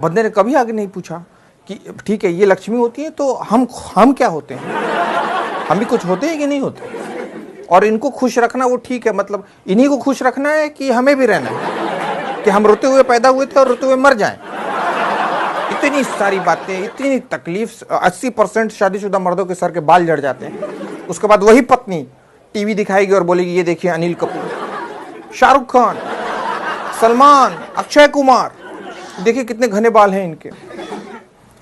बंदे ने कभी आगे नहीं पूछा कि ठीक है ये लक्ष्मी होती है तो हम क्या होते हैं, हम भी कुछ होते हैं कि नहीं होते। और इनको खुश रखना वो ठीक है, मतलब इन्हीं को खुश रखना है कि हमें भी रहना है, कि हम रोते हुए पैदा हुए थे और रोते हुए मर जाएं। इतनी सारी बातें, इतनी तकलीफ। 80% शादीशुदा मर्दों के सर के बाल झड़ जाते हैं। उसके बाद वही पत्नी टीवी दिखाएगी और बोलेगी ये देखिए अनिल कपूर, शाहरुख खान, सलमान, अक्षय कुमार, देखिए कितने घने बाल हैं इनके।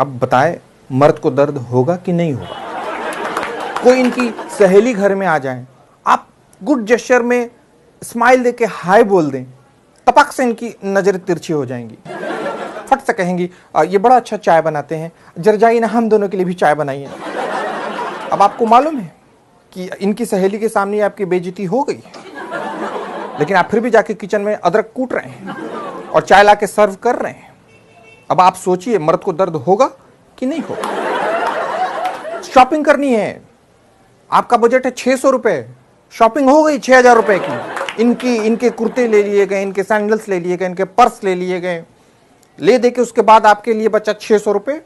अब बताए मर्द को दर्द होगा कि नहीं होगा। कोई इनकी सहेली घर में आ जाए, आप गुड जेस्चर में स्माइल देके हाय बोल दें, टपक से इनकी नजरें तिरछी हो जाएंगी। फट से कहेंगी ये बड़ा अच्छा चाय बनाते हैं, जरा जाइए ना हम दोनों के लिए भी चाय बनाइए। अब आपको मालूम है कि इनकी सहेली के सामने आपकी बेइज्जती हो गई, लेकिन आप फिर भी जाके किचन में अदरक कूट रहे हैं और चाय ला के सर्व कर रहे हैं। अब आप सोचिए मर्द को दर्द होगा कि नहीं होगा। शॉपिंग करनी है, आपका बजट है 600 रुपए, शॉपिंग हो गई 6000 रुपए की। इनके कुर्ते ले लिए गए, इनके सैंडल्स ले लिए गए, इनके पर्स ले लिए गए, ले दे के उसके बाद आपके लिए बचा 600 रुपए।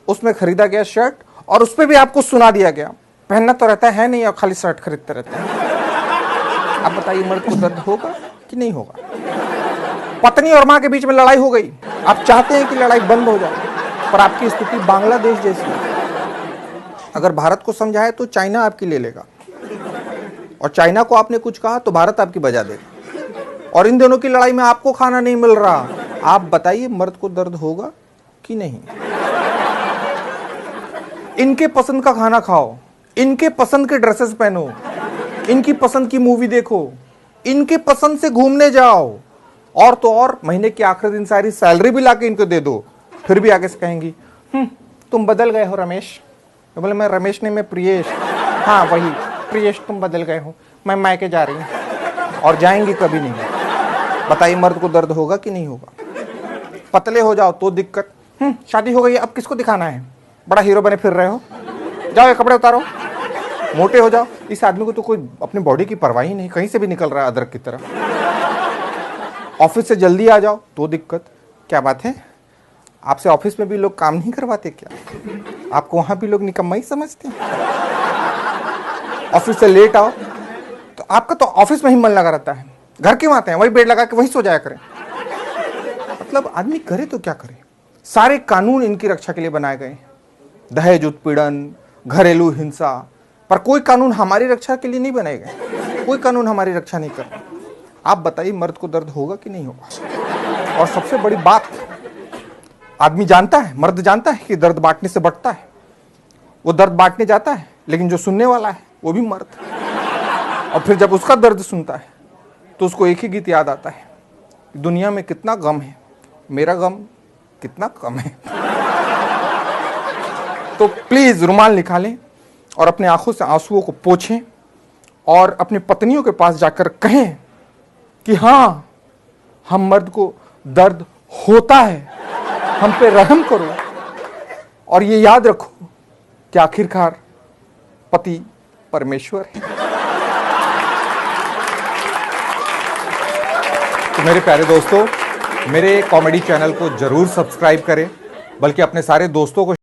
उसमें खरीदा गया शर्ट और उस पर भी आपको सुना दिया गया पहनना तो रहता है नहीं और खाली शर्ट खरीदते रहते हैं। आप बताइए मर्द को दर्द होगा कि नहीं होगा। पत्नी और मां के बीच में लड़ाई हो गई, आप चाहते हैं कि लड़ाई बंद हो जाए, पर आपकी स्थिति बांग्लादेश जैसी है। अगर भारत को समझाए तो चाइना आपकी ले लेगा, और चाइना को आपने कुछ कहा तो भारत आपकी बजा देगा, और इन दोनों की लड़ाई में आपको खाना नहीं मिल रहा। आप बताइए मर्द को दर्द होगा कि नहीं। इनके पसंद का खाना खाओ, इनके पसंद के ड्रेसेस पहनो, इनकी पसंद की मूवी देखो, इनके पसंद से घूमने जाओ, और तो और महीने के आखिरी दिन सारी सैलरी भी लाके इनको दे दो, फिर भी आगे से कहेंगी तुम बदल गए हो रमेश। तो बोले मैं रमेश नहीं, मैं प्रियेश। हाँ वही प्रियेश, तुम बदल गए हो, मैं मायके जा रही हूँ। और जाएंगी कभी नहीं। बताइए मर्द को दर्द होगा कि नहीं होगा। पतले हो जाओ तो दिक्कत, शादी हो गई अब किसको दिखाना है, बड़ा हीरो बने फिर रहे हो, जाओ ये कपड़े उतारो। मोटे हो जाओ, इस आदमी को तो कोई अपनी बॉडी की परवाह ही नहीं, कहीं से भी निकल रहा है अदरक की तरह। ऑफिस से जल्दी आ जाओ तो दिक्कत। क्या बात है, आपसे ऑफिस में भी लोग काम नहीं करवाते क्या? आपको वहां भी लोग निकम्मा ही समझते हैं। ऑफिस से लेट आओ तो आपका तो ऑफिस में ही मन लगा रहता है, घर क्यों आते हैं, वही बेड लगा के वहीं सो जाया करें। मतलब आदमी करे तो क्या करे। सारे कानून इनकी रक्षा के लिए बनाए गए, दहेज उत्पीड़न, घरेलू हिंसा, पर कोई कानून हमारी रक्षा के लिए नहीं बनाए गए। कोई कानून हमारी रक्षा नहीं कर रहा। आप बताइए मर्द को दर्द होगा कि नहीं होगा। और सबसे बड़ी बात, आदमी जानता है, मर्द जानता है कि दर्द बांटने से बढ़ता है। वो दर्द बांटने जाता है, लेकिन जो सुनने वाला है वो भी मर्द। और फिर जब उसका दर्द सुनता है तो उसको एक ही गीत याद आता है, दुनिया में कितना गम है, मेरा गम कितना कम है। तो प्लीज रुमाल निकालें और अपने आंखों से आंसुओं को पोंछें और अपनी पत्नियों के पास जाकर कहें कि हाँ, हम मर्द को दर्द होता है, हम पे रहम करो। और ये याद रखो कि आखिरकार पति परमेश्वर है। तो मेरे प्यारे दोस्तों, मेरे कॉमेडी चैनल को जरूर सब्सक्राइब करें, बल्कि अपने सारे दोस्तों को